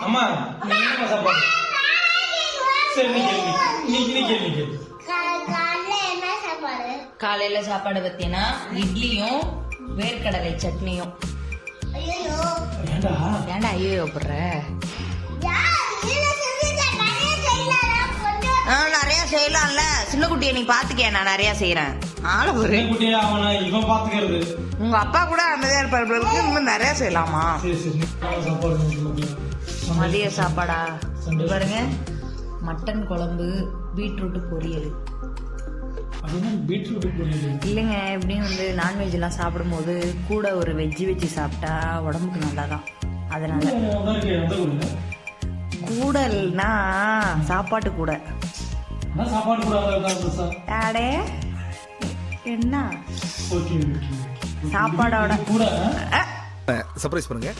அம்மா என்ன சாப்பாடு? சரி நீ கேள்வி. காலையில சாப்பாடு பத்தினா இட்லியும் வேர்க்கடலை சட்னியும். ஏன்டா ஐயோ போடுற? நிறைய செய்யலாம்ல. சின்ன குட்டியை நீ பாத்துக்க, நான் நிறைய செய்யறேன். ஆள ஒரு இவன் பாத்துக்கிறது. உங்க அப்பா கூட அமைதியா இருப்பாரு, இன்னும் நிறைய செய்யலாமா? மதிய சாப்பாடா பாருங்க, மட்டன் குழம்பு, பீட்ரூட் பொரியல். இல்லைங்க, எப்படியும் வந்து நான்வெஜ் எல்லாம் சாப்பிடும் போது கூட ஒரு வெஜ்ஜு வச்சு சாப்பிட்டா உடம்புக்கு நல்லாதான். அதனால கூடல்னா சாப்பாட்டு கூட. அடே என்ன சாப்பாடோட சர்ப்ரைஸ் பண்ணுங்க.